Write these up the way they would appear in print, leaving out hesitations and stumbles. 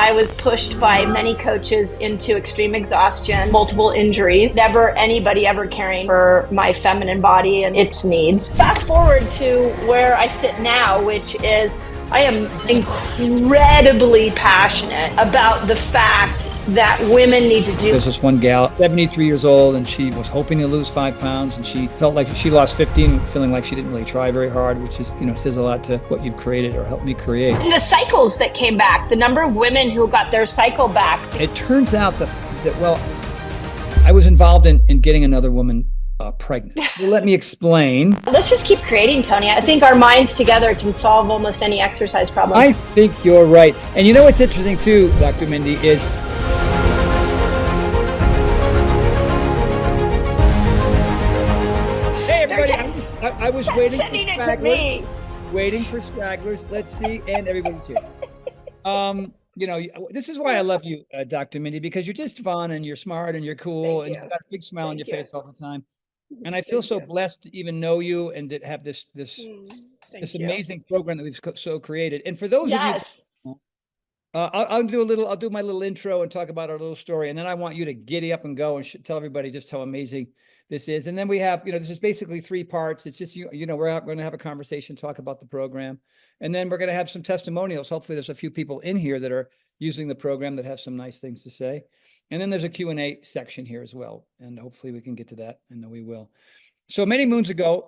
I was pushed by many coaches into extreme exhaustion, multiple injuries, never anybody ever caring for my feminine body and its needs. Fast forward to where I sit now, which is I am incredibly passionate about the fact that women need to do. There's this one gal, 73 years old, and she was hoping to lose 5 pounds, and she felt like she lost 15, feeling like she didn't really try very hard, which is, says a lot to what you've created or helped me create. And the cycles that came back, the number of women who got their cycle back. It turns out that well, I was involved in getting another woman pregnant. Well, let me explain. Let's just keep creating, Tony. I think our minds together can solve almost any exercise problem. I think you're right. And you know what's interesting too, Dr. Mindy, is hey everybody, I was waiting sending for it to me. Waiting for stragglers. Let's see, and everybody's here. This is why I love you, Dr. Mindy, because you're just fun and you're smart and you're cool and you've got a big smile on your face all the time. And I feel so blessed to even know you and to have this amazing program that we've so created. And for those of you, I'll do my little intro and talk about our little story, and then I want you to giddy up and go and tell everybody just how amazing this is. And then we have, this is basically 3 parts. It's just we're going to have a conversation, talk about the program, and then we're going to have some testimonials. Hopefully, there's a few people in here that are using the program that have some nice things to say. And then there's a Q&A section here as well. And hopefully we can get to that. I know we will. So many moons ago,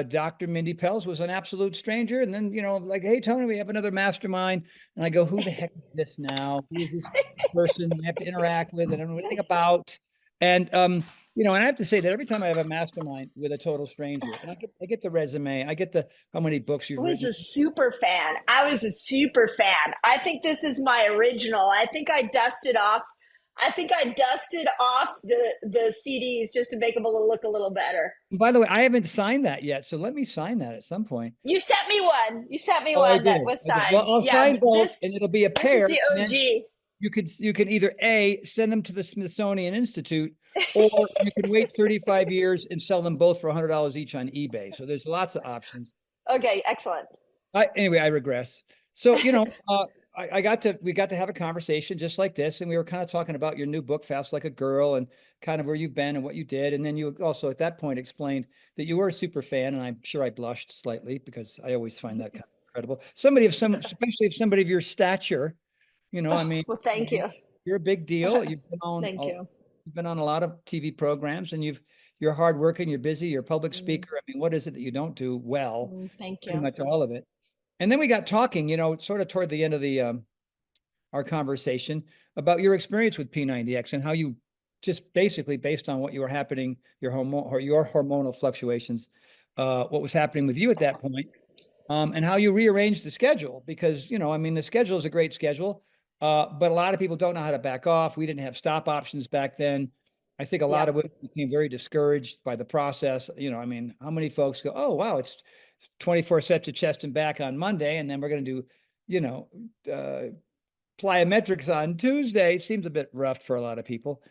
Dr. Mindy Pelz was an absolute stranger. And then, like, hey, Tony, we have another mastermind. And I go, who the heck is this now? Who is this person I have to interact with? And I don't know anything about. And, and I have to say that every time I have a mastermind with a total stranger, and I get the resume, I get how many books you've written. I was a super fan. I think this is my original. I think I dusted off the CDs just to make them look a little better. By the way, I haven't signed that yet, so let me sign that at some point. You sent me one. That was signed. Well, I'll sign both, and it'll be a pair. This is the OG. You can either send them to the Smithsonian Institute, or you can wait 35 years and sell them both for $100 each on eBay. So there's lots of options. Okay, excellent. Anyway, I regress. So we got to have a conversation just like this, and we were kind of talking about your new book, Fast Like a Girl, and kind of where you've been and what you did. And then you also at that point explained that you were a super fan, and I'm sure I blushed slightly because I always find that kind of incredible. Especially if somebody of your stature. Well, thank you. You're a big deal. You've been on. You've been on a lot of TV programs, and you're hardworking. You're busy. You're a public speaker. I mean, what is it that you don't do well? Thank you. Pretty much all of it. And then we got talking, sort of toward the end of our conversation about your experience with P90X and how you just basically, based on what you were happening, your hormonal fluctuations, what was happening with you at that point, and how you rearranged the schedule because the schedule is a great schedule. But a lot of people don't know how to back off. We didn't have stop options back then. I think a lot of it became very discouraged by the process. How many folks go, oh, wow, it's 24 sets of chest and back on Monday, and then we're going to do, plyometrics on Tuesday. Seems a bit rough for a lot of people.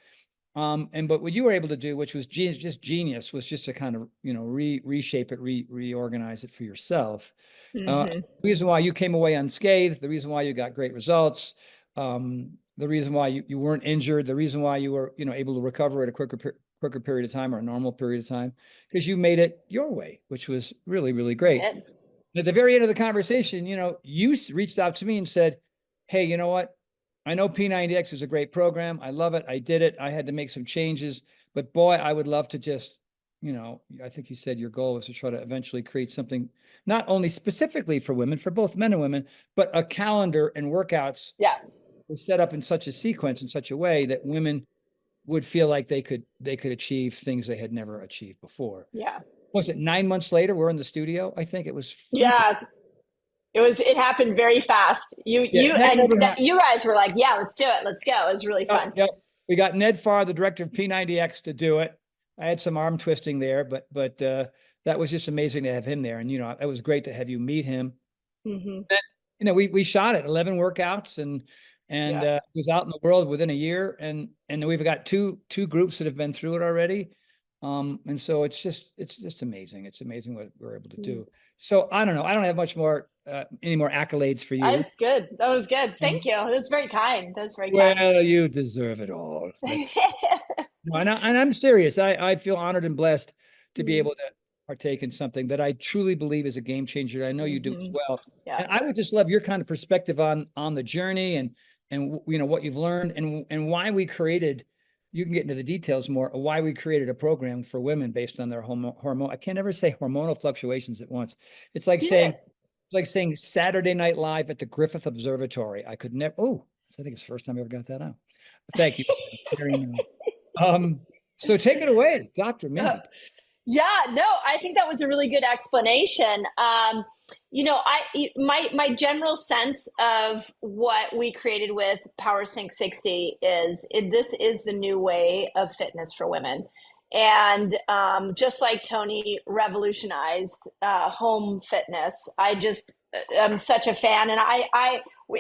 But what you were able to do, which was just genius, was just to kind of, reshape it, reorganize it for yourself. The reason why you came away unscathed, the reason why you got great results, the reason why you weren't injured, the reason why you were, able to recover at a quicker period of time or a normal period of time, because you made it your way, which was really, really great. And at the very end of the conversation, you reached out to me and said, hey, you know what? I know P90X is a great program. I love it. I did it. I had to make some changes, but boy, I would love to just, I think you said your goal was to try to eventually create something not only specifically for women, for both men and women, but a calendar and workouts were set up in such a sequence, in such a way that women would feel like they could achieve things they had never achieved before. Yeah. Was it 9 months later? We're in the studio. I think it was. Yeah. It happened very fast. You guys were like, yeah, let's do it. Let's go. It was really fun. Yep. We got Ned Farr, the director of P90X, to do it. I had some arm twisting there, but that was just amazing to have him there. And, it was great to have you meet him. Mm-hmm. And, we shot it, 11 workouts and it was out in the world within a year. And we've got two groups that have been through it already. And so it's just amazing. It's amazing what we're able to do. So I don't know. I don't have much more, any more accolades for That you. was good. That was good. Um, Thank you. That's very kind. That's very kind. well, you deserve it all. That's no, and I'm serious. I feel honored and blessed to be able to partake in something that I truly believe is a game changer. I know you do as Mhm. well. Yeah. And I would just love your kind of perspective on the journey and you know what you've learned and why we created. You can get into the details more. Why we created a program for women based on their hormone. I can't ever say hormonal fluctuations at once. It's like saying Yeah. Saturday Night Live at the Griffith Observatory. I could never. Oh, I think it's the first time I ever got that out. Thank you. Very nice. Um, so take it away, Dr. Mindy. Yeah, no, I think that was a really good explanation. My general sense of what we created with PowerSync 60 is this is the new way of fitness for women. And just like Tony revolutionized home fitness, I just am such a fan. And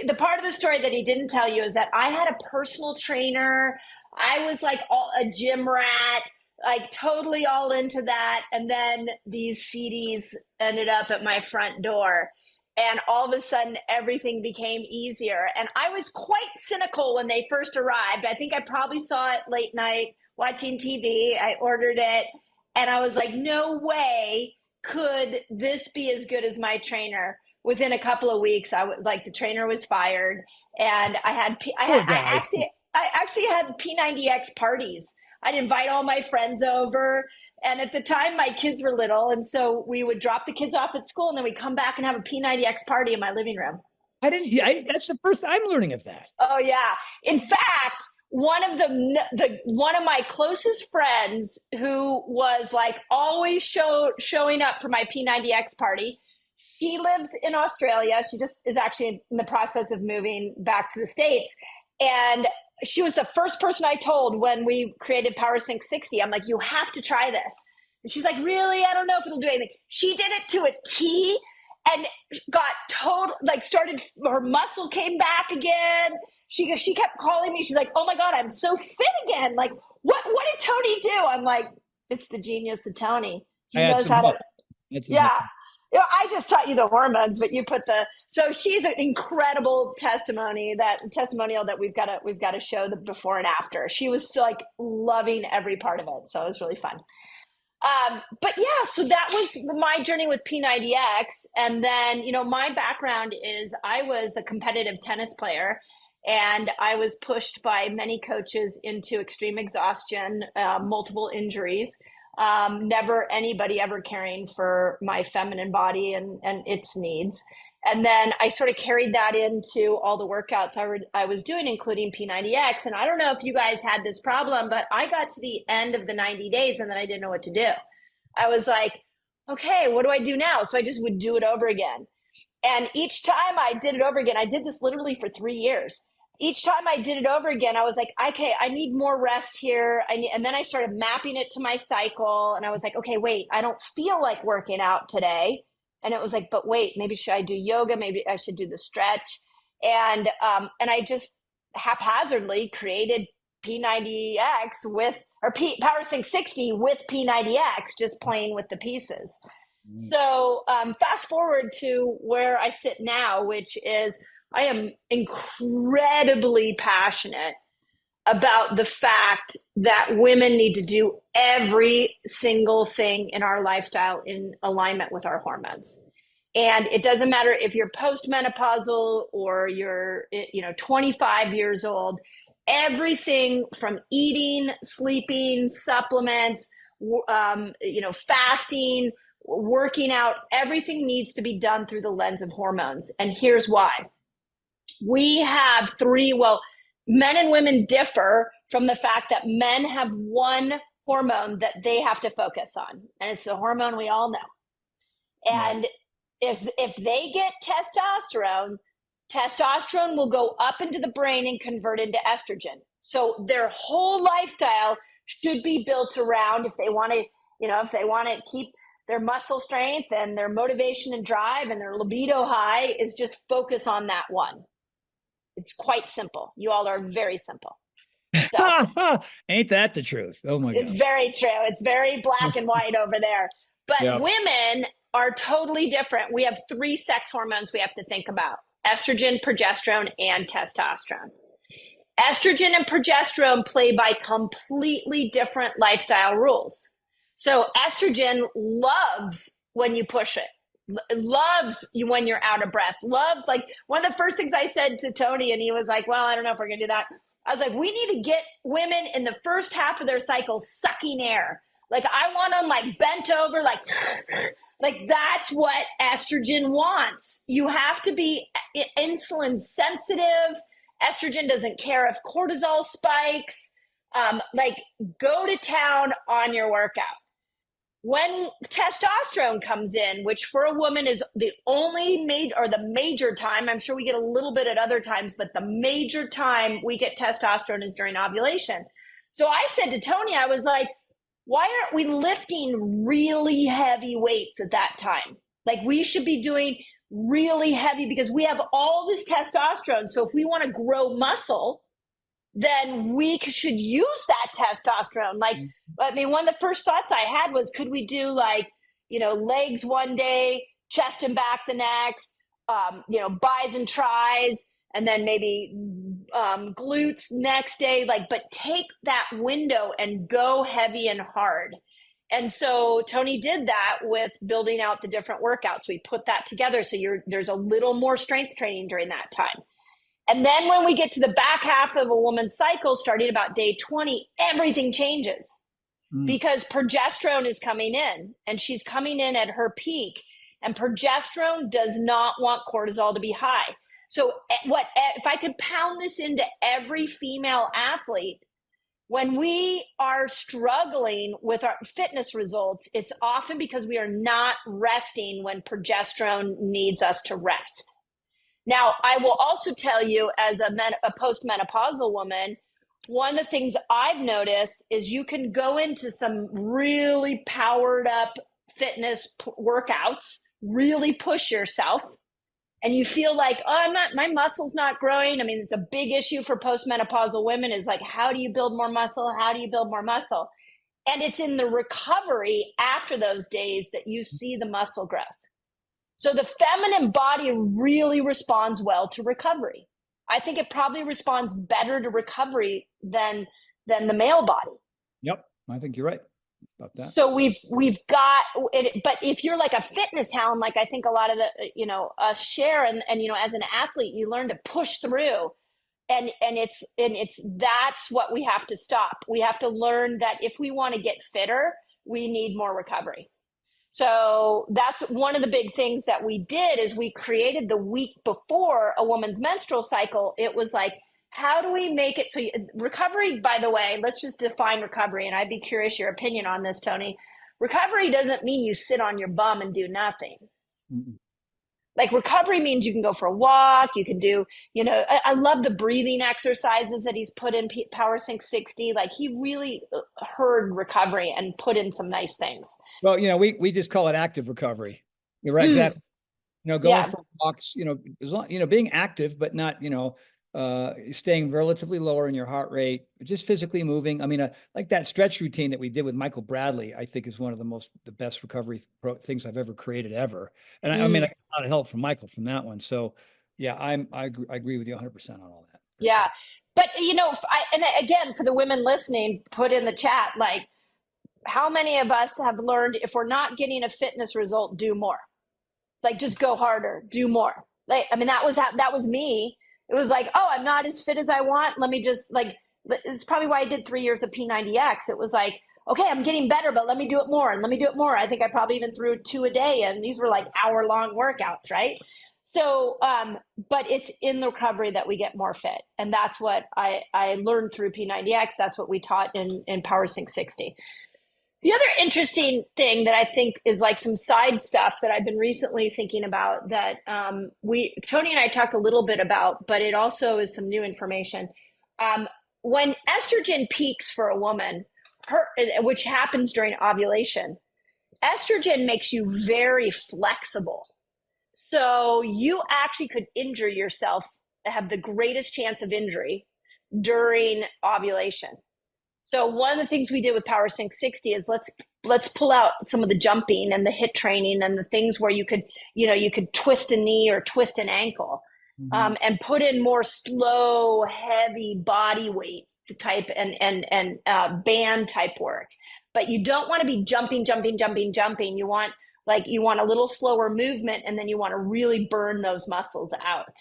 the part of the story that he didn't tell you is that I had a personal trainer. I was like a gym rat, like totally all into that. And then these CDs ended up at my front door. And all of a sudden, everything became easier. And I was quite cynical when they first arrived. I think I probably saw it late night watching TV. I ordered it. And I was like, no way could this be as good as my trainer. Within a couple of weeks, I was like, the trainer was fired. And I actually had P90X parties. I'd invite all my friends over. And at the time, my kids were little. And so we would drop the kids off at school and then we'd come back and have a P90X party in my living room. I didn't. Yeah, that's the first I'm learning of that. Oh, yeah. In fact, one of my closest friends who was like always showing up for my P90X party, she lives in Australia. She just is actually in the process of moving back to the States. And she was the first person I told when we created PowerSync 60. I'm like, you have to try this. And she's like, really? I don't know if it'll do anything. She did it to a T and got started, her muscle came back again. She kept calling me. She's like, oh my God, I'm so fit again. Like, what did Tony do? I'm like, it's the genius of Tony. He knows how to, yeah. I just taught you the hormones, but you put so she's an incredible testimonial that we've got to show the before and after. She was so, like, loving every part of it. So it was really fun. But yeah, so that was my journey with P90X. And then, my background is I was a competitive tennis player and I was pushed by many coaches into extreme exhaustion, multiple injuries. Never anybody ever caring for my feminine body and its needs. And then I sort of carried that into all the workouts I was doing, including P90X. And I don't know if you guys had this problem, but I got to the end of the 90 days and then I didn't know what to do. I was like, okay, what do I do now? So I just would do it over again. And each time I did it over again, I did this literally for 3 years. Each time I did it over again, I was like, okay, I need more rest here. And then I started mapping it to my cycle. And I was like, okay, wait, I don't feel like working out today. And it was like, but wait, maybe should I do yoga? Maybe I should do the stretch. And I just haphazardly created P90X PowerSync 60 with P90X, just playing with the pieces. So fast forward to where I sit now, which is I am incredibly passionate about the fact that women need to do every single thing in our lifestyle in alignment with our hormones. And it doesn't matter if you're postmenopausal or you're 25 years old, everything from eating, sleeping, supplements, fasting, working out, everything needs to be done through the lens of hormones. And here's why. We have men and women differ from the fact that men have one hormone that they have to focus on, and it's the hormone we all know. And if they get testosterone will go up into the brain and convert into estrogen. So their whole lifestyle should be built around, if they want to keep their muscle strength and their motivation and drive and their libido high, is just focus on that one. It's quite simple. You all are very simple. So, ain't that the truth? Oh my God. It's very true. It's very black and white over there. But women are totally different. We have 3 sex hormones we have to think about: estrogen, progesterone, and testosterone. Estrogen and progesterone play by completely different lifestyle rules. So estrogen loves when you push it, loves you when you're out of breath, loves, like, one of the first things I said to Tony, and he was like, well, I don't know if we're gonna do that. I was like, we need to get women in the first half of their cycle sucking air. Like, I want them like bent over, like that's what estrogen wants. You have to be insulin sensitive. Estrogen doesn't care if cortisol spikes. Like, go to town on your workout. When testosterone comes in, which for a woman is the only the major time, I'm sure we get a little bit at other times, but the major time we get testosterone is during ovulation. So I said to Tony, I was like, why aren't we lifting really heavy weights at that time? Like, we should be doing really heavy because we have all this testosterone. So if we want to grow muscle, then we should use that testosterone. Like, I mean, one of the first thoughts I had was, could we do like, legs one day, chest and back the next, bis and tris, and then maybe glutes next day, like, but take that window and go heavy and hard. And so Tony did that with building out the different workouts. We put that together. So there's a little more strength training during that time. And then when we get to the back half of a woman's cycle, starting about day 20, everything changes because progesterone is coming in, and she's coming in at her peak, and progesterone does not want cortisol to be high. So if I could pound this into every female athlete, when we are struggling with our fitness results, it's often because we are not resting when progesterone needs us to rest. Now, I will also tell you, as a postmenopausal woman, one of the things I've noticed is you can go into some really powered up fitness workouts, really push yourself, and you feel like, my muscle's not growing. I mean, it's a big issue for postmenopausal women, is like, how do you build more muscle? How do you build more muscle? And it's in the recovery after those days that you see the muscle growth. So the feminine body really responds well to recovery. I think it probably responds better to recovery than the male body. Yep, I think you're right about that. So we've got it, but if you're like a fitness hound, like I think a lot of the us share, and as an athlete, you learn to push through, and it's that's what we have to stop. We have to learn that if we want to get fitter, we need more recovery. So that's one of the big things that we did, is we created the week before a woman's menstrual cycle. It was like, how do we make it so recovery, by the way, let's just define recovery. And I'd be curious your opinion on this, Tony. Recovery doesn't mean you sit on your bum and do nothing. Mm-mm. Like, recovery means you can go for a walk. You can do, I love the breathing exercises that he's put in Power Sync 60. Like, he really heard recovery and put in some nice things. Well, we just call it active recovery. You're right. Exactly. Going for walks, as long, being active, but not, staying relatively lower in your heart rate, just physically moving. I mean, like that stretch routine that we did with Michael Bradley, I think is one of the best recovery things I've ever created ever. And I mean, I got a lot of help from Michael from that one. So yeah, I agree with you 100% on all that. Yeah. Sure. But and again, for the women listening, put in the chat, like, how many of us have learned, if we're not getting a fitness result, do more, like, just go harder, do more. Like, I mean, that was me. It was like, oh, I'm not as fit as I want. Let me just, like, it's probably why I did 3 years of P90X. It was like, okay, I'm getting better, but let me do it more and let me do it more. I think I probably even threw 2 a day, and these were like hour-long workouts, right? So, but it's in the recovery that we get more fit. And that's what I learned through P90X. That's what we taught in Power Sync 60. The other interesting thing that I think is like some side stuff that I've been recently thinking about that Tony and I talked a little bit about, but it also is some new information. When estrogen peaks for a woman, which happens during ovulation, estrogen makes you very flexible. So you actually could injure yourself, have the greatest chance of injury during ovulation. So one of the things we did with Power Sync 60 is let's pull out some of the jumping and the hit training and the things where you could twist a knee or twist an ankle, and put in more slow, heavy body weight type and band type work. But you don't want to be jumping. You want a little slower movement, and then you want to really burn those muscles out.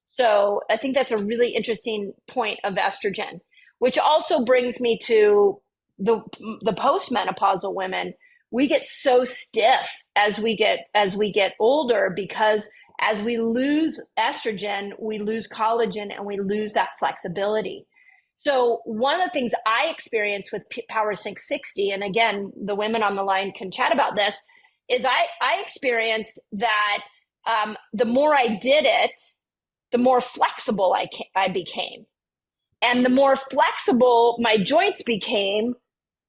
So I think that's a really interesting point of estrogen, which also brings me to the postmenopausal women. We get so stiff as we get older, because as we lose estrogen, we lose collagen and we lose that flexibility. So one of the things I experienced with Power Sync 60, and again, the women on the line can chat about this, is I experienced that the more I did it, the more flexible I became. And the more flexible my joints became,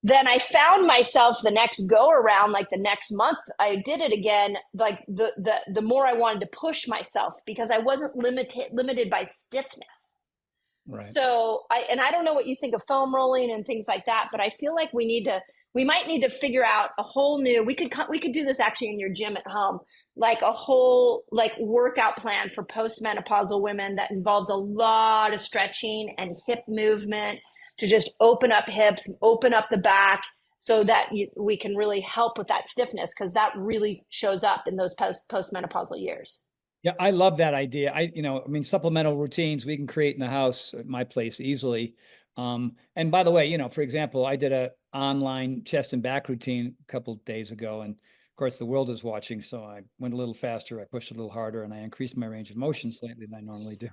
then I found myself the next go around, like the next month I did it again, like the more I wanted to push myself, because I wasn't limited by stiffness. Right. So I don't know what you think of foam rolling and things like that, but I feel like we might need to figure out a whole new, we could do this actually in your gym at home, like a whole workout plan for postmenopausal women that involves a lot of stretching and hip movement to just open up hips, open up the back, so that we can really help with that stiffness, because that really shows up in those postmenopausal years. Yeah, I love that idea. I mean, supplemental routines we can create in the house at my place easily. And by the way, for example, I did a online chest and back routine a couple of days ago, and of course the world is watching, so I went a little faster, I pushed a little harder, and I increased my range of motion slightly than I normally do.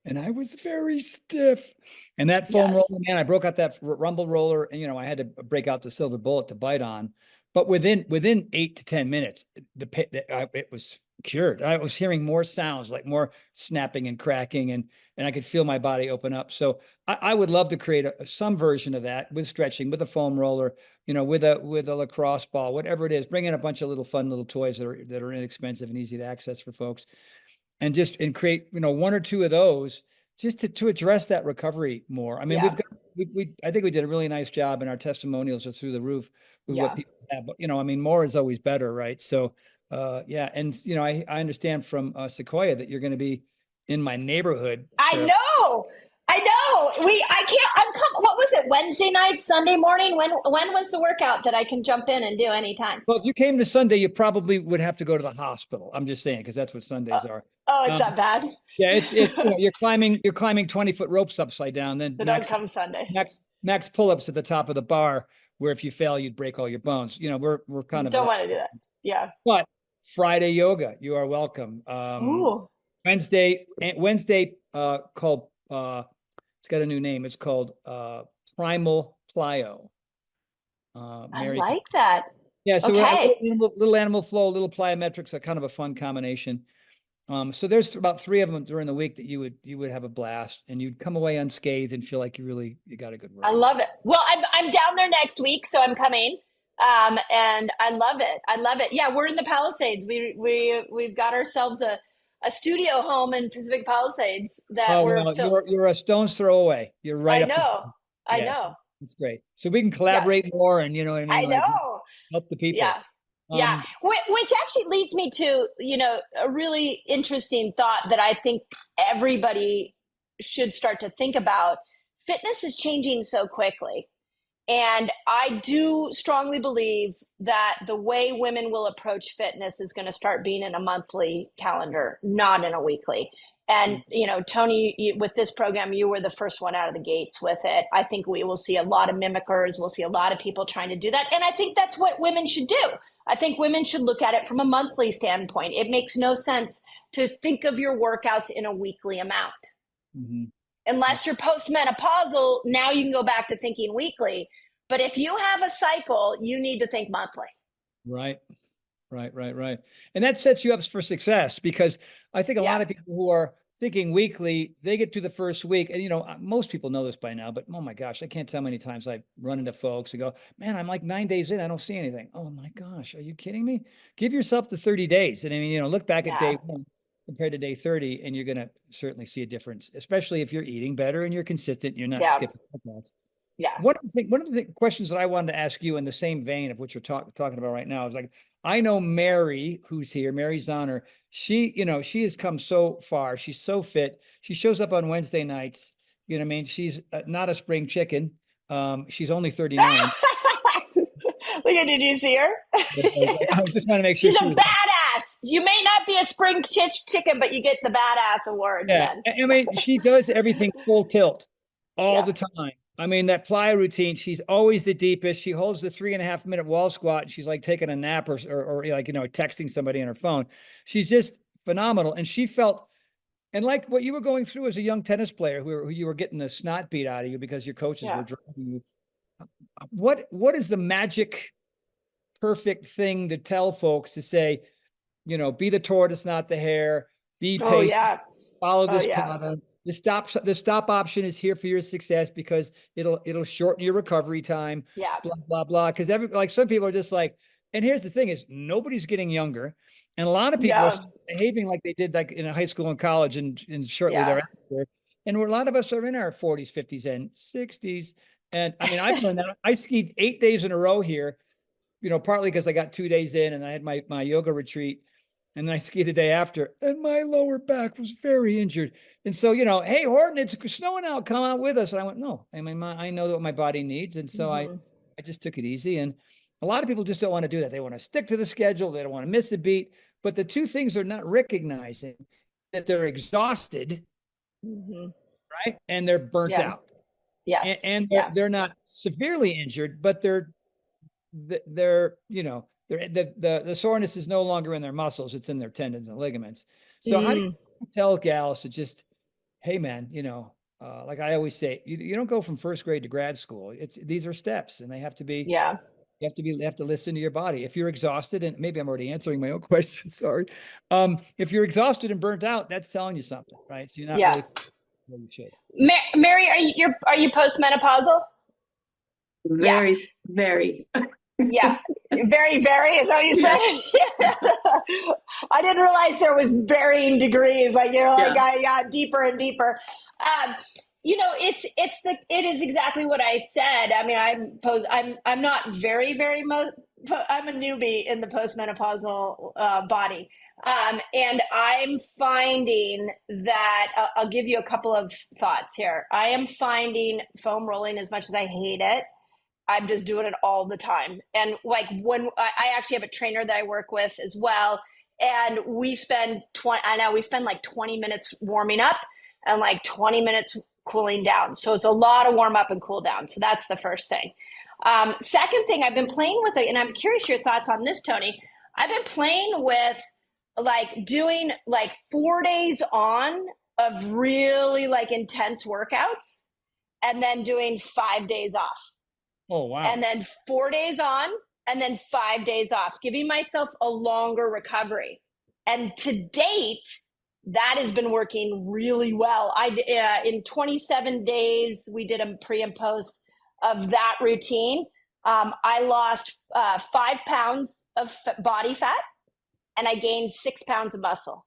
And I was very stiff. And that foam roller, man, I broke out that rumble roller, and I had to break out the silver bullet to bite on. But within 8 to 10 minutes, it was cured. I was hearing more sounds, like more snapping and cracking, and I could feel my body open up. So I would love to create some version of that with stretching, with a foam roller, with a lacrosse ball, whatever it is. Bring in a bunch of little fun little toys that are inexpensive and easy to access for folks, and create one or two of those just to address that recovery more. I mean, I think we did a really nice job, and our testimonials are through the roof with what people have. But I mean, more is always better, right? So yeah, and I understand from Sequoia that you're going to be in my neighborhood. I know. What was it? Wednesday night, Sunday morning? When was the workout that I can jump in and do anytime? Well, if you came to Sunday, you probably would have to go to the hospital. I'm just saying, because that's what Sundays are. Oh, it's that bad? Yeah, it's you're climbing 20-foot ropes upside down. Then don't come Sunday. Max pull-ups at the top of the bar, where if you fail, you'd break all your bones. We're kind of don't want to do that. Yeah. But Friday yoga, you are welcome. Ooh. Wednesday called it's got a new name. It's called Primal Plyo. I like that. Yeah, so little animal flow, little plyometrics are kind of a fun combination. So there's about 3 of them during the week that you would have a blast, and you'd come away unscathed and feel like you got a good work. I love it. Well, I'm down there next week, so I'm coming. And I love it. Yeah, we're in the Palisades. We've got ourselves a studio home in Pacific Palisades that you're a stone's throw away. You're right. I know. It's great. So we can collaborate more, and I know. Help the people. Yeah. Which actually leads me to, a really interesting thought that I think everybody should start to think about. Fitness is changing so quickly. And I do strongly believe that the way women will approach fitness is going to start being in a monthly calendar, not in a weekly. And, Tony, with this program, you were the first one out of the gates with it. I think we will see a lot of mimickers. We'll see a lot of people trying to do that. And I think that's what women should do. I think women should look at it from a monthly standpoint. It makes no sense to think of your workouts in a weekly amount. Mm-hmm. Unless you're postmenopausal, now you can go back to thinking weekly. But if you have a cycle, you need to think monthly. Right. And that sets you up for success, because I think a lot of people who are thinking weekly, they get through the first week. And, most people know this by now, but oh my gosh, I can't tell how many times I run into folks and go, man, I'm like 9 days in, I don't see anything. Oh my gosh, are you kidding me? Give yourself the 30 days. And I mean, look back at day 1 compared to day 30, and you're going to certainly see a difference, especially if you're eating better and you're consistent. You're not skipping workouts. Yeah. One of the questions that I wanted to ask you in the same vein of what you're talking about right now is like, I know Mary, who's here, Mary Zahner, she has come so far. She's so fit. She shows up on Wednesday nights. You know what I mean? She's not a spring chicken. She's only 39. Look at, did you see her? I just want to make sure She's a she was. badass. You may not be a spring chicken, but you get the badass award Yeah. then. I mean, she does everything full tilt all Yeah. the time. I mean, that plyo routine, she's always the deepest. She holds the 3.5 minute wall squat. And she's like taking a nap or like, texting somebody on her phone. She's just phenomenal. And she felt, and like what you were going through as a young tennis player who you were getting the snot beat out of you because your coaches were Yeah. driving you. What is the magic perfect thing to tell folks to say, be the tortoise, not the hare, be Oh patient, yeah. follow Oh this yeah. pattern. The stop option is here for your success because it'll shorten your recovery time, Yeah. blah, blah, blah. Because like some people are just like, and here's the thing is nobody's getting younger. And a lot of people are Yeah. behaving like they did like in high school and college and shortly Yeah. thereafter. And a lot of us are in our 40s, 50s, and 60s. And I mean, I've learned that. I skied 8 days in a row here, partly because I got 2 days in and I had my yoga retreat. And then I skied the day after, and my lower back was very injured. And so, hey, Horton, it's snowing out. Come out with us. And I went, no. I mean, I know what my body needs. And so I Mm-hmm. just took it easy. And a lot of people just don't want to do that. They want to stick to the schedule. They don't want to miss a beat. But the two things they're not recognizing that they're exhausted, Mm-hmm. right? And they're burnt Yeah. out. Yes. And Yeah. they're not severely injured, but the soreness is no longer in their muscles, it's in their tendons and ligaments. So how do Mm. you tell gals to just, hey man, like I always say, you don't go from first grade to grad school. These are steps and they have to be, Yeah. you have to listen to your body. If you're exhausted, and maybe I'm already answering my own question, sorry. If you're exhausted and burnt out, that's telling you something, right? So you're not Yeah. really where you should. Mary, are you postmenopausal? Yeah. Very, very. Yeah. Very, very. Is that what you Yes. said? I didn't realize there was varying degrees. Like you're like Yeah. I got deeper and deeper. Um, it is exactly what I said. I mean, I'm not I'm a newbie in the postmenopausal body, and I'm finding that I'll give you a couple of thoughts here. I am finding foam rolling, as much as I hate it, I'm just doing it all the time. And like when I actually have a trainer that I work with as well, and we spend like 20 minutes warming up and like 20 minutes cooling down. So it's a lot of warm up and cool down. So that's the first thing. Second thing, I've been playing with it, and I'm curious your thoughts on this, Tony. I've been playing with like doing like 4 days on of really like intense workouts and then doing 5 days off Oh, wow. and then 4 days on and then 5 days off, giving myself a longer recovery. And to date, that has been working really well. In 27 days, we did a pre and post of that routine. I lost 5 pounds of body fat and I gained 6 pounds of muscle.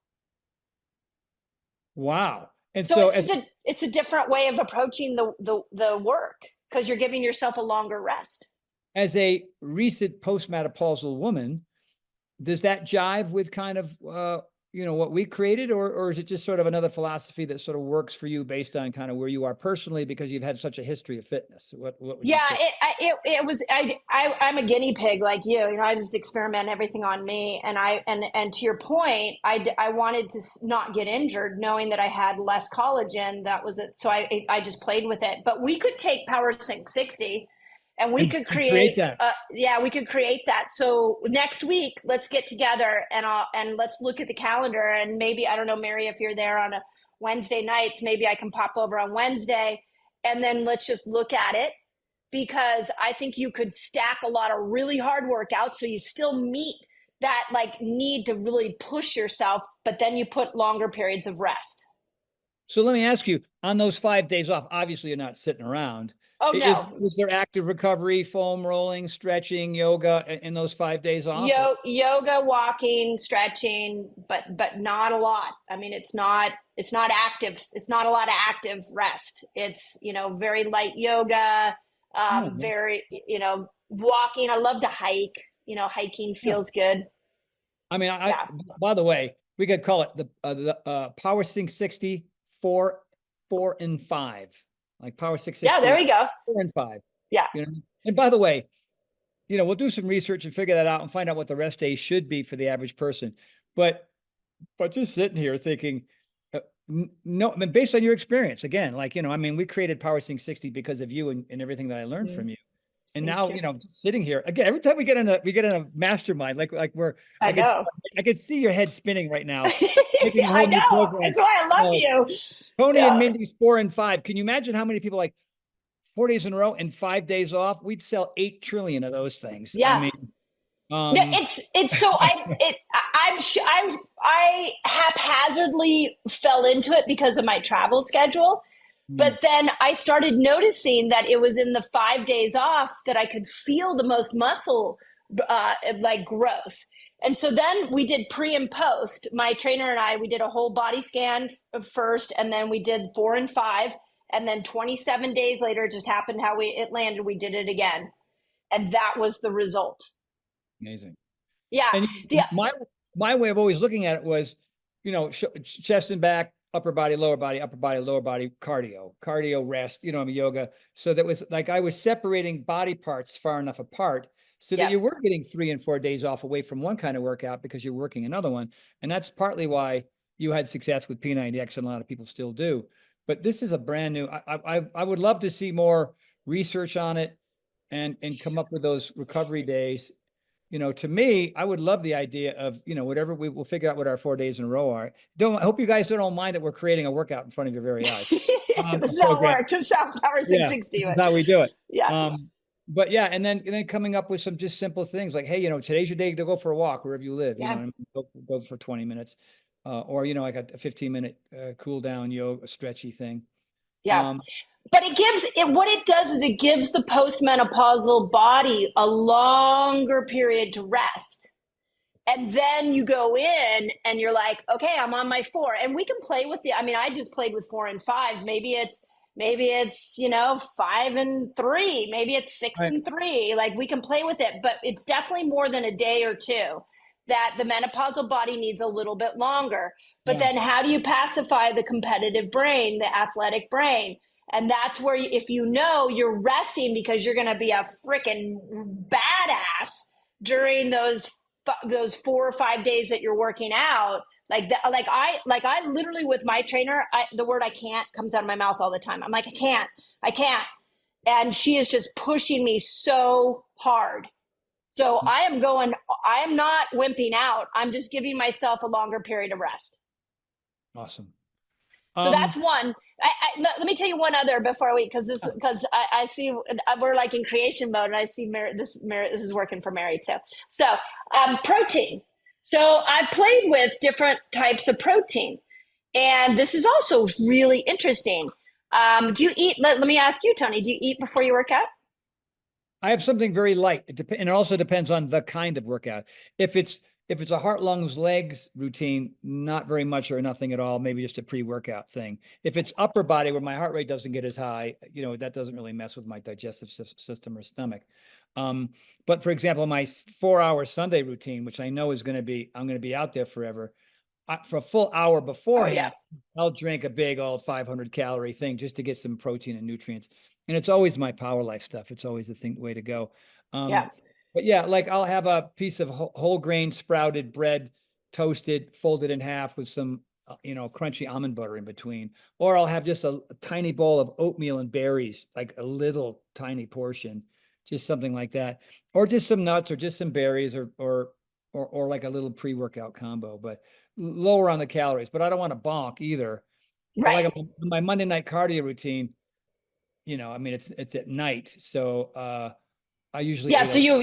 Wow. And So so it's a different way of approaching the work because you're giving yourself a longer rest. as a recent postmenopausal woman, does that jive with kind of what we created, or is it just sort of another philosophy that sort of works for you based on kind of where you are personally because you've had such a history of fitness? What would you Yeah, say? it was. I'm a guinea pig like you. I just experiment everything on me. And to your point, I wanted to not get injured, knowing that I had less collagen. That was it. So I just played with it. But we could take Power Sync 60 and we could create create that. we could create that. So next week, let's get together and let's look at the calendar, and maybe, I don't know, Mary, if you're there on a Wednesday nights, maybe I can pop over on Wednesday, and then let's just look at it, because I think you could stack a lot of really hard workouts so you still meet that like need to really push yourself, but then you put longer periods of rest. So let me ask you, on those 5 days off, obviously you're not sitting around. Oh no. Was there active recovery, foam rolling, stretching, yoga in those 5 days off? Yoga, walking, stretching, but not a lot. I mean, it's not active. It's not a lot of active rest. It's, very light yoga, Yeah. Very, walking. I love to hike. Hiking Yeah. feels good. I mean, Yeah. by the way, we could call it the Power Sync 60, 4, 4 and 5. Like Power Sync Yeah, there 60, we go. 4 and 5. Yeah. You know, and by the way, we'll do some research and figure that out and find out what the rest days should be for the average person. But just sitting here thinking, no, I mean, based on your experience, again, like, I mean, we created Power Sync 60 because of you and everything that I learned from you. And Thank now, you. just sitting here again, every time we get in a mastermind, like I know. I could see your head spinning right now, making a I whole new know. program. That's why I love you. Tony and Yeah. Mindy's 4 and 5. Can you imagine how many people, like 4 days in a row and 5 days off? We'd sell 8 trillion of those things. Yeah. I mean, Yeah, it's so I haphazardly fell into it because of my travel schedule. But then I started noticing that it was in the 5 days off that I could feel the most muscle like growth. And so then we did pre and post. My trainer and I, we did a whole body scan first, and then we did 4 and 5. And then 27 days later, it just happened how it landed. We did it again. And that was the result. amazing. Yeah. And my way of always looking at it was, chest and back, upper body, lower body, cardio, rest, yoga. So that was like, I was separating body parts far enough apart so that you were getting 3 and 4 days off away from one kind of workout because you're working another one. And that's partly why you had success with P90X, and a lot of people still do. But this is a brand new, I would love to see more research on it and come up with those recovery days. To me, I would love the idea of, whatever we'll figure out what our 4 days in a row are. I hope you guys don't mind that we're creating a workout in front of your very eyes. This is how it works. This is how Power 660 that's how we do it. Yeah. But yeah, and then coming up with some just simple things like, hey, today's your day to go for a walk wherever you live. Go for 20 minutes, or like a 15-minute cool down yoga stretchy thing. Yeah. But what it does is it gives the postmenopausal body a longer period to rest. And then you go in and you're like, okay, I'm on my 4. And we can play with I just played with 4 and 5. Maybe it's 5 and 3. Maybe it's 6 and 3. Like, we can play with it, but it's definitely more than a day or two that the menopausal body needs a little bit longer. But then how do you pacify the competitive brain, the athletic brain? And that's where, if you're resting because you're going to be a freaking badass during those 4 or 5 days that you're working out, I literally, with my trainer, the word "I can't" comes out of my mouth all the time. I'm like, I can't. And she is just pushing me so hard. So I am not wimping out. I'm just giving myself a longer period of rest. Awesome. So that's one. Let me tell you one other before because I see we're like in creation mode, and I see this is working for Mary too. So protein. So I played with different types of protein, and this is also really interesting. Do you eat? Let me ask you, Tony. Do you eat before you work out? I have something very light. And it also depends on the kind of workout. If it's a heart, lungs, legs routine, not very much or nothing at all, maybe just a pre-workout thing. If it's upper body where my heart rate doesn't get as high, that doesn't really mess with my digestive system or stomach. But for example, my 4-hour Sunday routine, which I know I'm going to be out there forever, for a full hour beforehand, I'll drink a big old 500 calorie thing just to get some protein and nutrients. And it's always my Power Life stuff. It's always the way to go. But yeah, like I'll have a piece of whole grain sprouted bread, toasted, folded in half with some, crunchy almond butter in between. Or I'll have just a tiny bowl of oatmeal and berries, like a little tiny portion, just something like that. Or just some nuts or just some berries or like a little pre-workout combo, but lower on the calories. But I don't want to bonk either. Right. Like my Monday night cardio routine, it's at night. So I usually So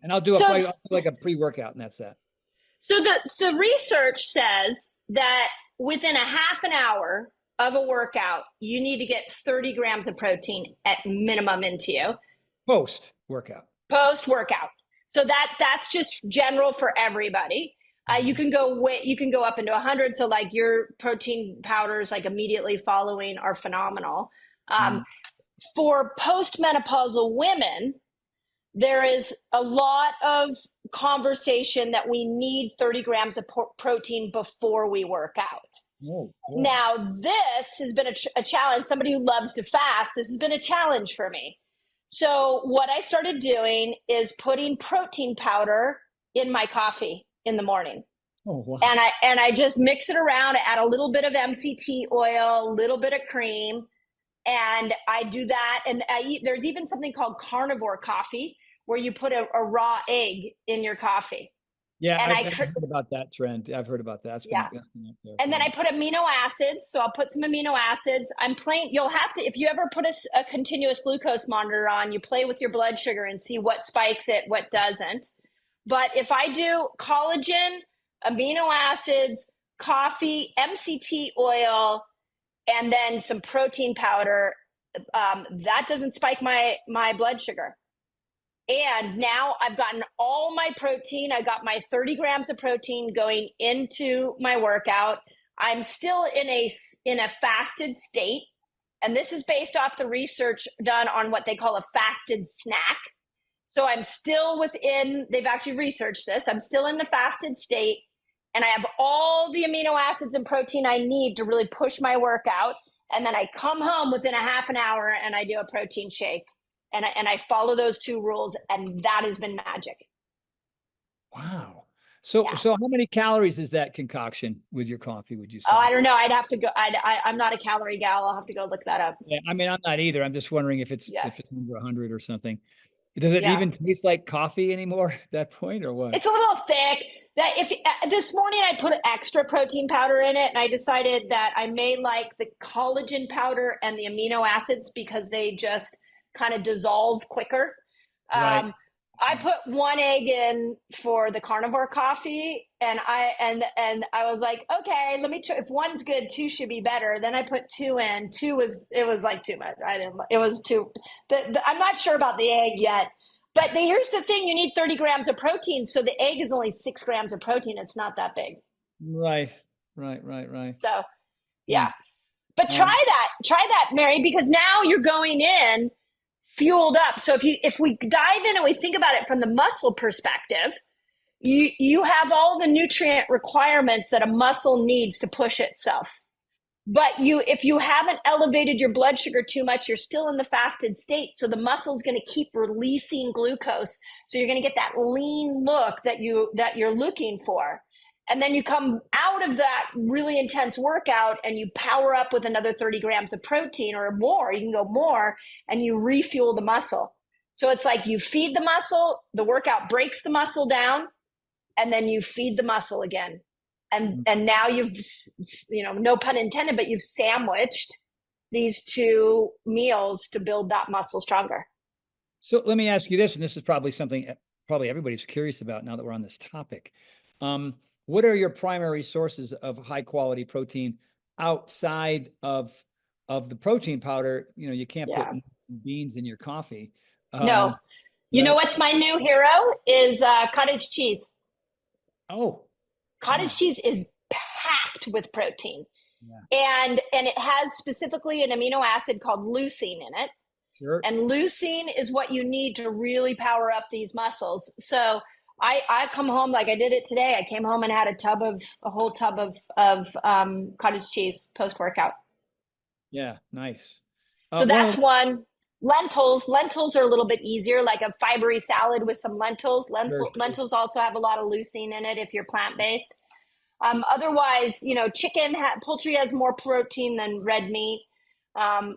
and I'll do like a pre-workout, and that's that. So the research says that within a half an hour of a workout, you need to get 30 grams of protein at minimum into you. Post workout. So that's just general for everybody. You can go up into 100. So like your protein powders, like immediately following, are phenomenal. for postmenopausal women, there is a lot of conversation that we need 30 grams of protein before we work out. Oh, boy. Now, this has been a challenge. Somebody who loves to fast, this has been a challenge for me. So what I started doing is putting protein powder in my coffee in the morning. Oh, wow. And I just mix it around, add a little bit of MCT oil, a little bit of cream, and I do that. And there's even something called carnivore coffee, where you put a raw egg in your coffee. Yeah, and I've heard about that trend. I've heard about that. That's been up there. And then I put amino acids. So I'll put some amino acids. You'll have to, if you ever put a continuous glucose monitor on, you play with your blood sugar and see what spikes it, what doesn't. But if I do collagen, amino acids, coffee, MCT oil, and then some protein powder, that doesn't spike my blood sugar. And now I've gotten all my protein. I got my 30 grams of protein going into my workout. I'm still in a fasted state. And this is based off the research done on what they call a fasted snack. So I'm still they've actually researched this. I'm still in the fasted state. And I have all the amino acids and protein I need to really push my workout. And then I come home within a half an hour and I do a protein shake. And I follow those two rules, and that has been magic. Wow. So how many calories is that concoction with your coffee, would you say? Oh, I don't know. I'd have to go. I'm not a calorie gal. I'll have to go look that up. Yeah, I mean, I'm not either. I'm just wondering if it's under 100 or something. Does it even taste like coffee anymore at that point, or what? It's a little thick. This morning I put extra protein powder in it, and I decided that I may like the collagen powder and the amino acids because they just kind of dissolve quicker. Right. I put one egg in for the carnivore coffee, and I was like, okay, let me try. If one's good, two should be better. Then I put two in. It was like too much. It was too. I'm not sure about the egg yet. But here's the thing: you need 30 grams of protein, so the egg is only 6 grams of protein. It's not that big. Right. So, yeah. But try that, Mary, because now you're going in fueled up. So if we dive in and we think about it from the muscle perspective, you have all the nutrient requirements that a muscle needs to push itself. But if you haven't elevated your blood sugar too much, you're still in the fasted state. So the muscle's going to keep releasing glucose. So you're going to get that lean look that you're looking for. And then you come out of that really intense workout and you power up with another 30 grams of protein or more. You can go more, and you refuel the muscle. So it's like you feed the muscle, the workout breaks the muscle down, and then you feed the muscle again. And now you've, no pun intended, but you've sandwiched these two meals to build that muscle stronger. So let me ask you this, and this is probably something everybody's curious about now that we're on this topic. What are your primary sources of high quality protein outside of the protein powder? You can't put beans in your coffee. No. You know what's my new hero is cottage cheese. Oh. Cottage cheese is packed with protein. Yeah. And it has specifically an amino acid called leucine in it. Sure. And leucine is what you need to really power up these muscles. So I come home like I did it today. I came home and had a whole tub of cottage cheese post-workout. Yeah, nice. So that's one. Lentils are a little bit easier, like a fibery salad with some lentils. Lentils also have a lot of leucine in it if you're plant-based. Otherwise, poultry has more protein than red meat.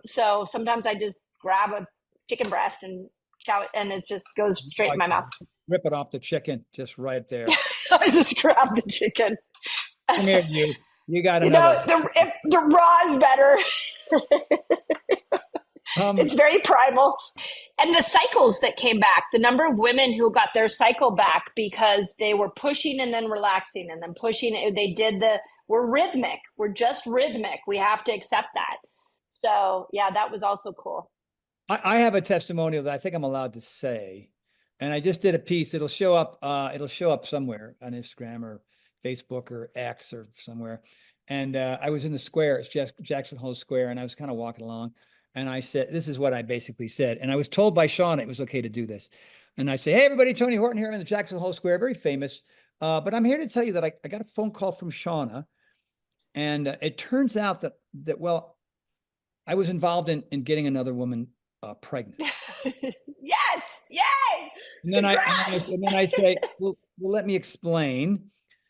So sometimes I just grab a chicken breast and chow it, and it just goes straight in my mouth. Rip it off the chicken, just right there. I just grab the chicken. Come here, you got another. The raw is better. It's very primal. And the cycles that came back, the number of women who got their cycle back because they were pushing and then relaxing and then pushing. We're rhythmic. We're just rhythmic. We have to accept that. So yeah, that was also cool. I have a testimonial that I think I'm allowed to say. And I just did a piece. It'll show up somewhere on Instagram or Facebook or X or somewhere. And I was in the square. It's Jackson Hole Square. And I was kind of walking along. And I said, this is what I basically said. And I was told by Shauna it was okay to do this. And I say, hey, everybody, Tony Horton here in the Jackson Hole Square, very famous. But I'm here to tell you that I got a phone call from Shauna. And it turns out that, well, I was involved in getting another woman pregnant. Yes. Yay. And then I say, well, let me explain.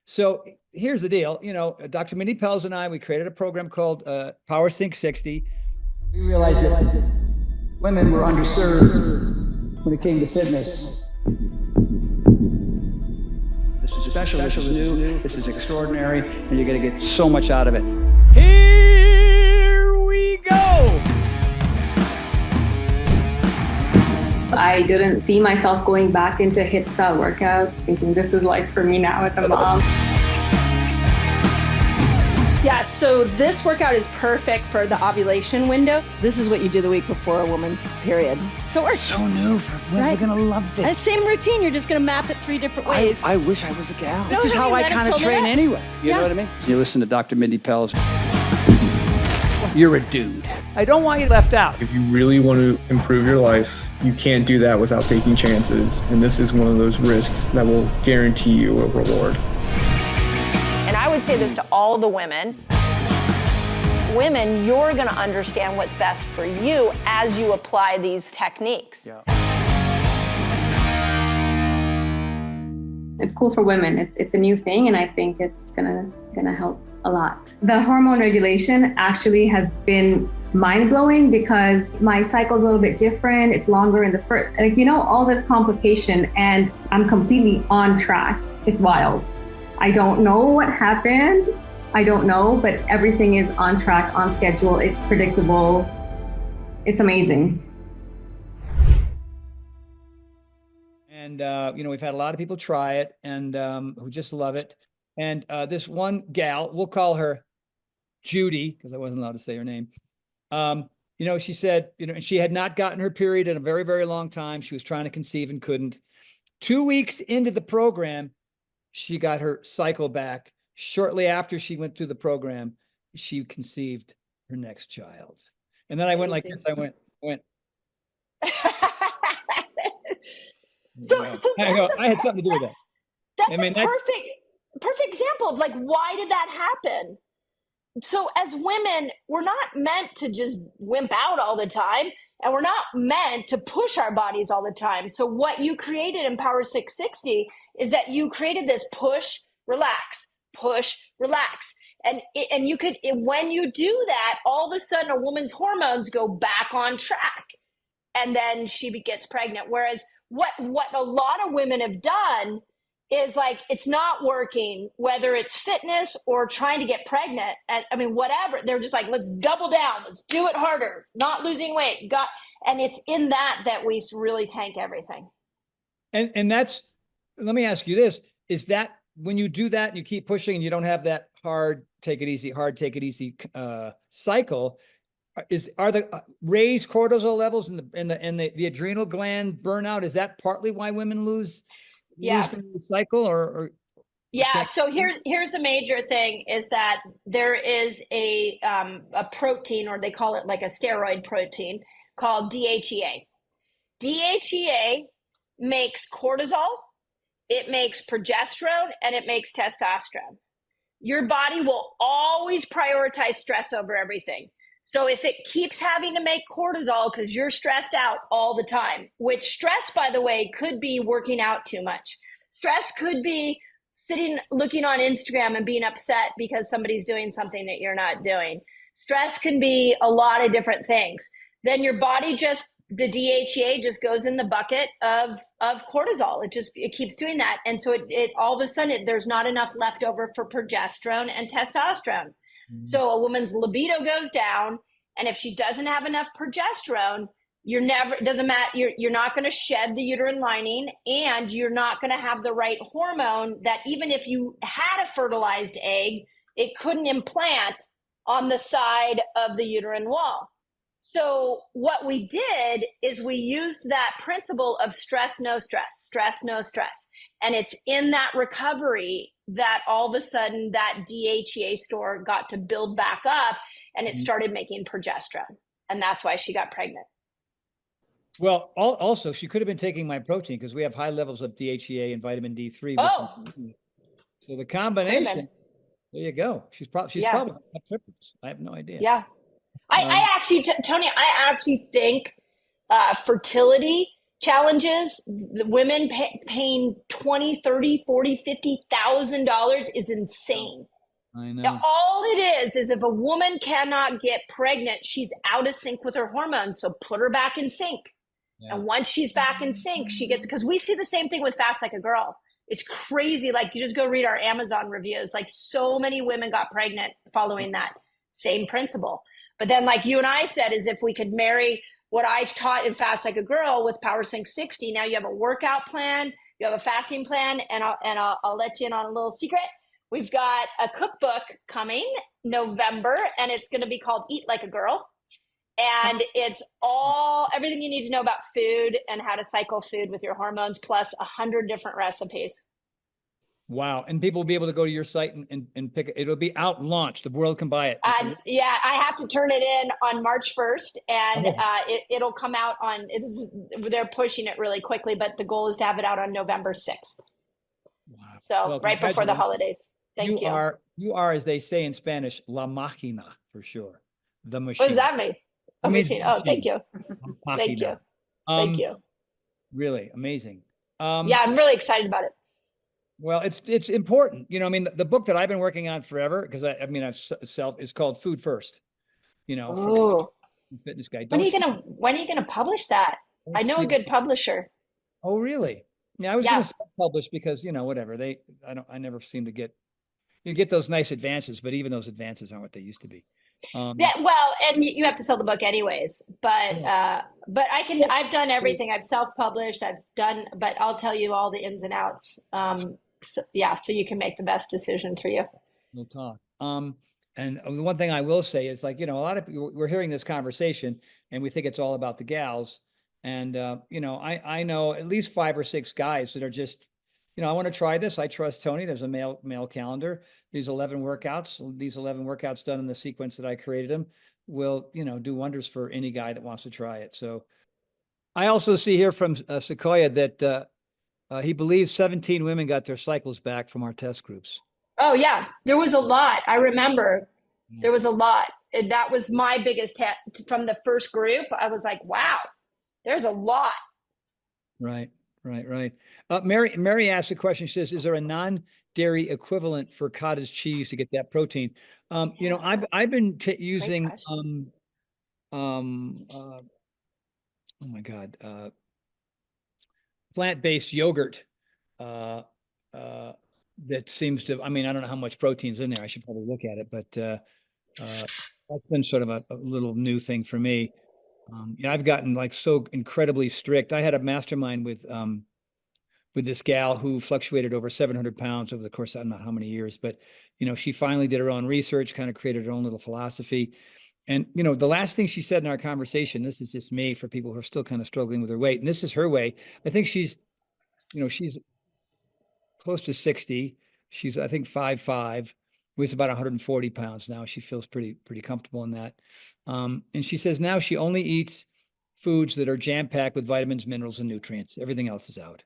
So here's the deal. You know, Dr. Mindy Pelz and I, we created a program called Power Sync 60. We realized that women were underserved when it came to fitness. This is special, this is new, this is extraordinary, and you're going to get so much out of it. Here we go. I didn't see myself going back into HIIT style workouts, thinking this is life for me now as a mom. Yeah, so this workout is perfect for the ovulation window. This is what you do the week before a woman's period. So it works. So new for women. Right? We're going to love this. And same routine, you're just going to map it 3 different ways. I wish I was a gal. No, This is no, how you I let him kind of tell me train that. anyway. You know what I mean? You listen to Dr. Mindy Pelz. You're a dude. I don't want you left out. If you really want to improve your life, you can't do that without taking chances. And this is one of those risks that will guarantee you a reward. And I would say this to all the women. Women, you're going to understand what's best for you as you apply these techniques. Yeah. It's cool for women. It's a new thing, and I think it's gonna help a lot. The hormone regulation actually has been mind-blowing because my cycle's a little bit different. It's longer in the first, all this complication, and I'm completely on track. It's wild. I don't know what happened. I don't know, but everything is on track, on schedule. It's predictable. It's amazing. And, we've had a lot of people try it and who just love it. And this one gal, we'll call her Judy, because I wasn't allowed to say her name. She said, and she had not gotten her period in a very, very long time. She was trying to conceive and couldn't. 2 weeks into the program, she got her cycle back. Shortly after she went through the program, she conceived her next child. And then I went like this. I went. So I had something to do with that. That's a perfect example of why did that happen? So as women, we're not meant to just wimp out all the time, and we're not meant to push our bodies all the time. So what you created in Power 660 is that you created this push, relax, and you could, when you do that, all of a sudden a woman's hormones go back on track, and then she gets pregnant. Whereas what a lot of women have done is it's not working, whether it's fitness or trying to get pregnant. And whatever, they're just let's double down, let's do it harder, not losing weight. And it's in that we really tank everything. And that's, let me ask you this, is that when you do that and you keep pushing and you don't have that hard take it easy cycle, are the raised cortisol levels in the adrenal gland burnout, is that partly why women lose the cycle or yeah, so here's a major thing is that there is a protein, or they call it a steroid protein, called DHEA. DHEA makes cortisol, it makes progesterone, and it makes testosterone. Your body will always prioritize stress over everything. So if it keeps having to make cortisol because you're stressed out all the time, which stress, by the way, could be working out too much. Stress could be looking on Instagram and being upset because somebody's doing something that you're not doing. Stress can be a lot of different things. Then your body the DHEA just goes in the bucket of cortisol. It keeps doing that. And so it all of a sudden, there's not enough left over for progesterone and testosterone. Mm-hmm. So a woman's libido goes down. And if she doesn't have enough progesterone, you're not going to shed the uterine lining, and you're not going to have the right hormone that even if you had a fertilized egg, it couldn't implant on the side of the uterine wall. So what we did is we used that principle of stress, no stress. And it's in that recovery that all of a sudden that DHEA store got to build back up, and it started making progesterone. And that's why she got pregnant. Well, also she could have been taking my protein because we have high levels of DHEA and vitamin D3. Oh, so the combination, there you go. She's probably got triplets. I have no idea. Yeah. I actually, Tony, I actually think fertility challenges, the women paying $20, $30, $40, $50,000 is insane. I know. Now, all it is if a woman cannot get pregnant, she's out of sync with her hormones. So put her back in sync. Yeah. And once she's back in sync, she gets, because we see the same thing with Fast Like a Girl. It's crazy. Like, you just go read our Amazon reviews. Like, so many women got pregnant following that same principle. But then, like you and I said, is if we could marry what I taught in Fast Like a Girl with Power Sync 60, now you have a workout plan, you have a fasting plan, and I'll let you in on a little secret. We've got a cookbook coming November, and it's going to be called Eat Like a Girl. And it's everything you need to know about food and how to cycle food with your hormones, plus 100 different recipes. Wow. And people will be able to go to your site and pick it. It'll be out and launched. The world can buy it. Yeah, I have to turn it in on March 1st, and it'll come out they're pushing it really quickly, but the goal is to have it out on November 6th. Wow. So right before the holidays. Thank you. You are, as they say in Spanish, la máquina, for sure. The machine. What does that mean? A machine. Oh, thank you. Thank you. Thank you. Really amazing. Yeah, I'm really excited about it. Well, it's important. You know, I mean, the book that I've been working on forever, because is called Food First. You know, for fitness guy. When are you gonna publish that? I know a good publisher. Oh, really? Yeah, I was going to self-publish because, you know, whatever. I never seem to get those nice advances, but even those advances aren't what they used to be. Yeah, well, and you have to sell the book anyways, but I've done everything. I've self-published, but I'll tell you all the ins and outs. So you can make the best decision for you. We'll talk. And the one thing I will say is, like, you know, a lot of people, we're hearing this conversation and we think it's all about the gals. And, you know, I know at least 5 or 6 guys that are just, you know, I want to try this. I trust Tony. There's a male calendar. These 11 workouts done in the sequence that I created them will, you know, do wonders for any guy that wants to try it. So I also see here from Sequoia that he believes 17 women got their cycles back from our test groups. Oh, yeah. There was a lot. I remember there was a lot. And that was my biggest test from the first group. I was like, wow, there's a lot. Right. Mary asked a question. She says, is there a non-dairy equivalent for cottage cheese to get that protein? You know, I've been using, oh my God, plant-based yogurt that seems to, I mean, I don't know how much protein's in there. I should probably look at it, but that's been sort of a little new thing for me. Yeah, I've gotten like so incredibly strict. I had a mastermind with this gal who fluctuated over 700 pounds over the course of I don't know how many years, but, you know, she finally did her own research, kind of created her own little philosophy. And, you know, the last thing she said in our conversation, this is just me for people who are still kind of struggling with their weight. And this is her way. I think she's close to 60. She's, I think, 5'5", weighs about 140 pounds now. She feels pretty comfortable in that. And she says now she only eats foods that are jam-packed with vitamins, minerals, and nutrients. Everything else is out.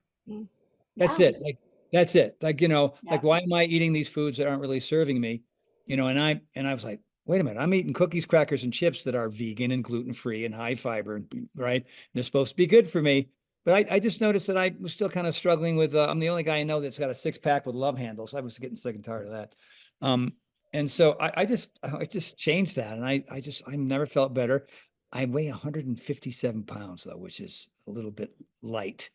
That's it. Like, that's it. Like, you know, like, why am I eating these foods that aren't really serving me? You know, and I was like, wait a minute, I'm eating cookies, crackers, and chips that are vegan and gluten-free and high fiber, right? They're supposed to be good for me. But I just noticed that I was still kind of struggling with, I'm the only guy I know that's got a 6-pack with love handles. I was getting sick and tired of that. And so I just changed that. And I never felt better. I weigh 157 pounds though, which is a little bit light,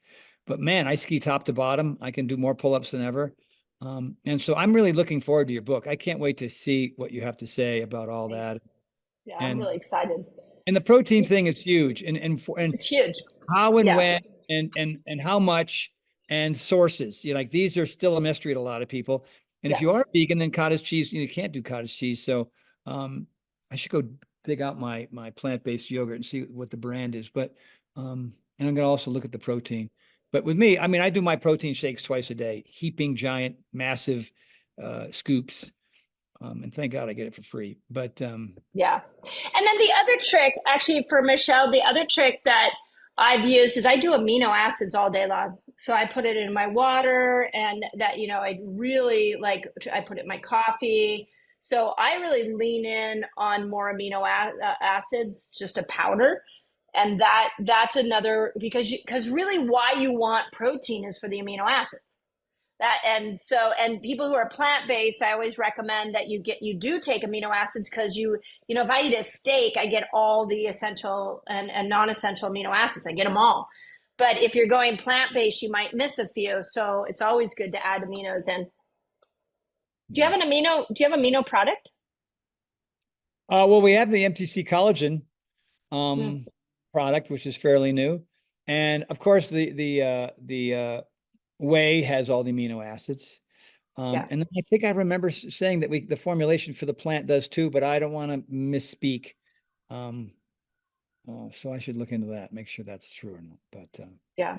but man, I ski top to bottom. I can do more pull-ups than ever. And so I'm really looking forward to your book. I can't wait to see what you have to say about all that. Yeah, I'm really excited. And the protein thing is huge. And it's huge. How and when and how much and sources. You know, like, these are still a mystery to a lot of people. And if you are vegan, then cottage cheese, you can't do cottage cheese. So I should go dig out my plant-based yogurt and see what the brand is. But and I'm gonna also look at the protein. But with me, I mean, I do my protein shakes twice a day, heaping giant, massive scoops. And thank God I get it for free. But Yeah. And then the other trick, actually, for Michelle, the other trick that I've used is I do amino acids all day long. So I put it in my water, and that, I really like, I put it in my coffee. So I really lean in on more acids, just a powder. And that's another, because really why you want protein is for the amino acids. And people who are plant-based, I always recommend that you do take amino acids, because if I eat a steak, I get all the essential and non-essential amino acids. I get them all. But if you're going plant-based, you might miss a few. So it's always good to add aminos in. Do you have amino product? Well, we have the MTC collagen product, which is fairly new. And of course the whey has all the amino acids. And then I think I remember saying that the formulation for the plant does too, but I don't want to misspeak. So I should look into that, make sure that's true or not. But yeah.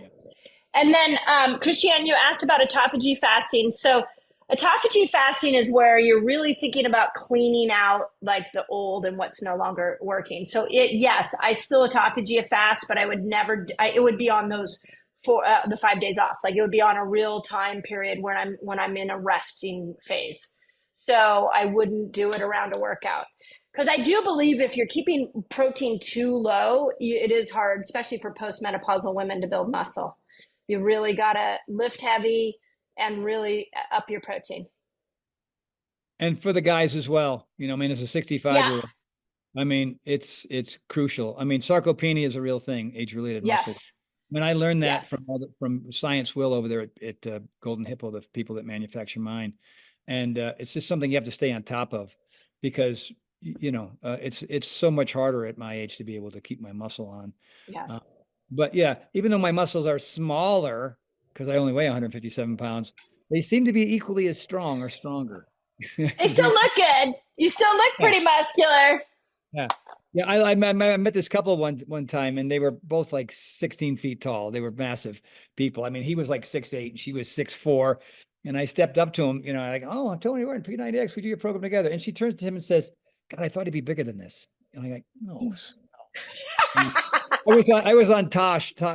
And then Christiane, you asked about autophagy fasting. So autophagy fasting is where you're really thinking about cleaning out like the old and what's no longer working. So yes, I still autophagy fast, but I would never. It would be on those for the 5 days off. Like it would be on a real time period when I'm in a resting phase. So I wouldn't do it around a workout, because I do believe if you're keeping protein too low, it is hard, especially for postmenopausal women, to build muscle. You really got to lift heavy and really up your protein. And for the guys as well, as a 65-year-old, it's crucial. Sarcopenia is a real thing, age-related muscle. I learned that from Science Will over there at Golden Hippo, the people that manufacture mine. And it's just something you have to stay on top of, because, it's so much harder at my age to be able to keep my muscle on. Yeah. But yeah, even though my muscles are smaller, because I only weigh 157 pounds, they seem to be equally as strong or stronger. They still look good. You still look pretty muscular. Yeah. Yeah. I met this couple one time, and they were both like 16 feet tall. They were massive people. He was like 6'8" and she was 6'4". And I stepped up to him, like, "Oh, Tony Horton, P90X, we do your program together." And she turns to him and says, "God, I thought he'd be bigger than this." And I'm like, "No." I was on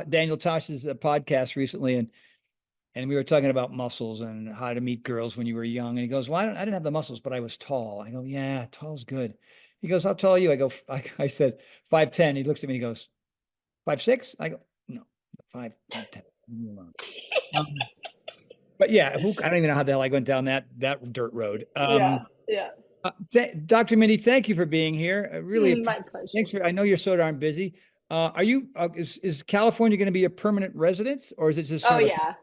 Daniel Tosh's podcast recently, and we were talking about muscles and how to meet girls when you were young. And he goes, "Well, I didn't have the muscles, but I was tall." I go, "Yeah, tall's good." He goes, "How tall are you?" I go, I said 5'10". He looks at me, he goes, 5'6"? I go, "No, 5'10". But yeah, I don't even know how the hell I went down that dirt road. Dr. Mindy, thank you for being here. I really my pleasure. Thanks I know you're so darn busy. Are you? Is California going to be a permanent residence, or is it just? Oh yeah.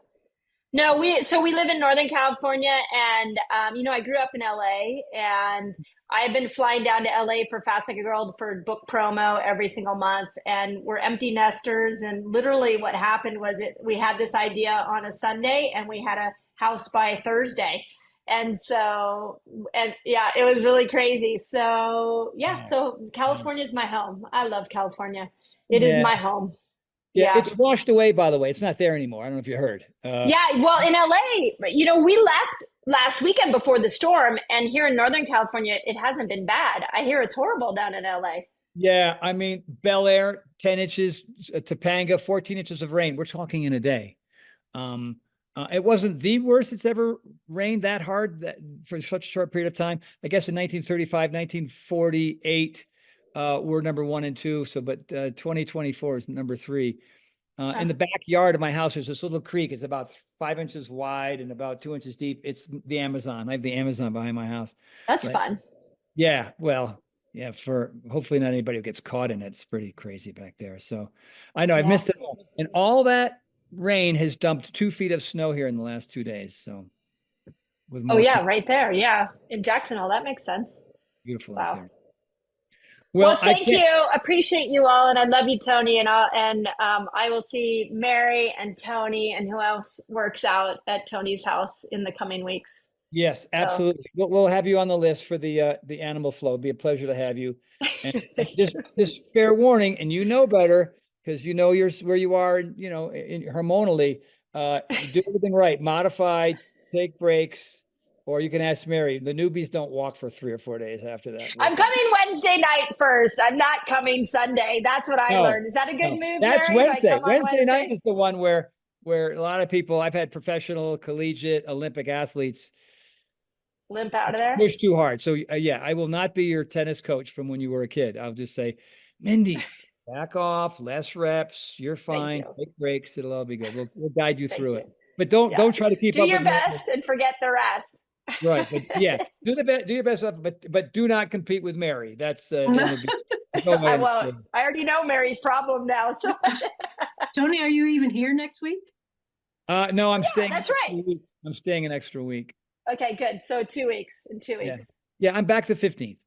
No, we live in Northern California, and I grew up in LA, and I've been flying down to LA for Fast Like a Girl for book promo every single month, and we're empty nesters. And literally what happened was we had this idea on a Sunday, and we had a house by Thursday. And it was really crazy. So so California is my home. I love California. It is my home. Yeah, it's washed away, by the way. It's not there anymore. I don't know if you heard. Well, in LA, we left last weekend before the storm, and here in Northern California, it hasn't been bad. I hear it's horrible down in LA. Yeah, Bel Air, 10 inches, Topanga, 14 inches of rain. We're talking in a day. It wasn't the worst it's ever rained that hard for such a short period of time. I guess in 1935, 1948, we're number 1 and 2. But 2024 is number 3. In the backyard of my house, there's this little creek. It's about 5 inches wide and about 2 inches deep. It's the Amazon. I have the Amazon behind my house. That's fun. Yeah. Well, yeah, for hopefully not anybody who gets caught in it. It's pretty crazy back there. So I know I've missed it all. And all that rain has dumped 2 feet of snow here in the last 2 days. So right there. Yeah. In Jackson Hole. That makes sense. Beautiful out there. Well, thank you. Appreciate you all. And I love you, Tony. And I will see Mary and Tony and who else works out at Tony's house in the coming weeks. Yes, absolutely. So. We'll have you on the list for the animal flow. It'd be a pleasure to have you. And just fair warning, and better, because where you are, hormonally, do everything right. Modify, take breaks, Or you can ask Mary. The newbies don't walk for 3 or 4 days after that. I'm coming Wednesday night first. I'm not coming Sunday. That's what I No, learned. Is that a good no. move, That's Mary? Do I Wednesday. come on Wednesday night is the one where a lot of people, I've had professional, collegiate, Olympic athletes limp out of there? push too hard. So yeah, I will not be your tennis coach from when you were a kid. I'll just say, Mindy, back off, less reps. You're fine. you. Take breaks. It'll all be good. We'll guide you Thank through you. it. But don't try to keep Do up your with me. best and forget the rest. Right. But yeah, do your best, but do not compete with Mary. That's I won't. I already know Mary's problem now. So Tony, are you even here next week? no, I'm staying. That's right. I'm staying an extra week. Okay, good. So 2 weeks. In 2 weeks. Yeah, I'm back to 15th.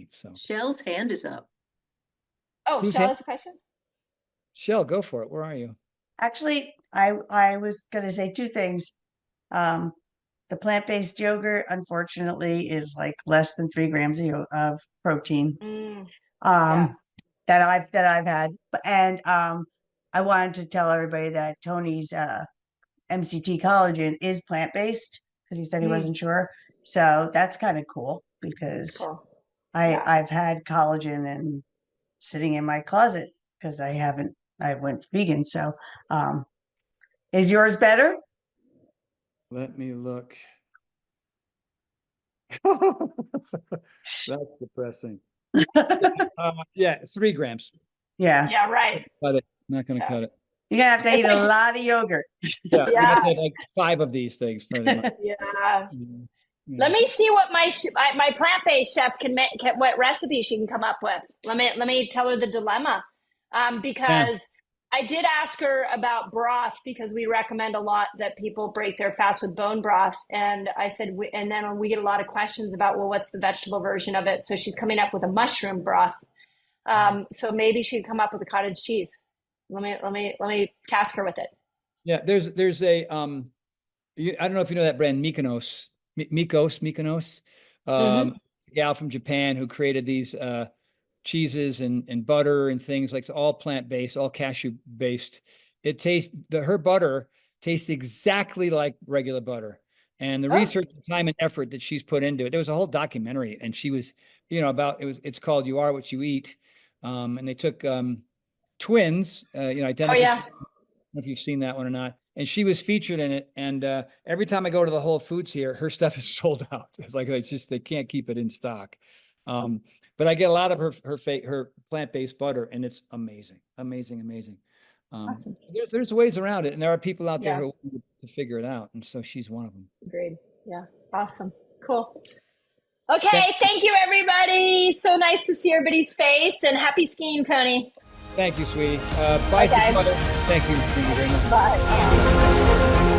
So Shell's hand is up. Oh, Who's Shell has a question? Shell, go for it. Where are you? Actually, I was going to say 2 things. The plant-based yogurt, unfortunately, is like less than 3 grams of protein. That I've had, and I wanted to tell everybody that Tony's MCT collagen is plant-based because he said he wasn't sure. So that's kind of cool because I've had collagen and sitting in my closet because I went vegan. So is yours better? Let me look. That's depressing. Yeah, 3 grams. Yeah. Yeah, right. Cut it. Not going to cut it. You're going to have to eat like, a lot of yogurt. Yeah. You have to have like 5 of these things. Pretty much. Yeah. Let me see what my plant-based chef can make, what recipe she can come up with. Let me tell her the dilemma. Because I did ask her about broth because we recommend a lot that people break their fast with bone broth. And I said, and then we get a lot of questions about, well, what's the vegetable version of it? So she's coming up with a mushroom broth. So maybe she can come up with a cottage cheese. Let me task her with it. Yeah, there's a I don't know if you know that brand Mykonos. It's a gal from Japan who created these cheeses and butter and things like all plant-based, all cashew-based. Her butter tastes exactly like regular butter. And the research, time and effort that she's put into it, there was a whole documentary, and she was, it's called You Are What You Eat. And they took twins, identical. I don't know if you've seen that one or not. And she was featured in it. And every time I go to the Whole Foods here, her stuff is sold out. It's like, they can't keep it in stock. But I get a lot of her plant-based butter, and it's amazing. Awesome. There's ways around it, and there are people out there who want to figure it out. And so she's one of them. Agreed. Yeah. Awesome. Cool. Okay. Thank you, everybody. So nice to see everybody's face, and happy skiing, Tony. Thank you, sweetie. Bye, guys. Thank you very much. Bye.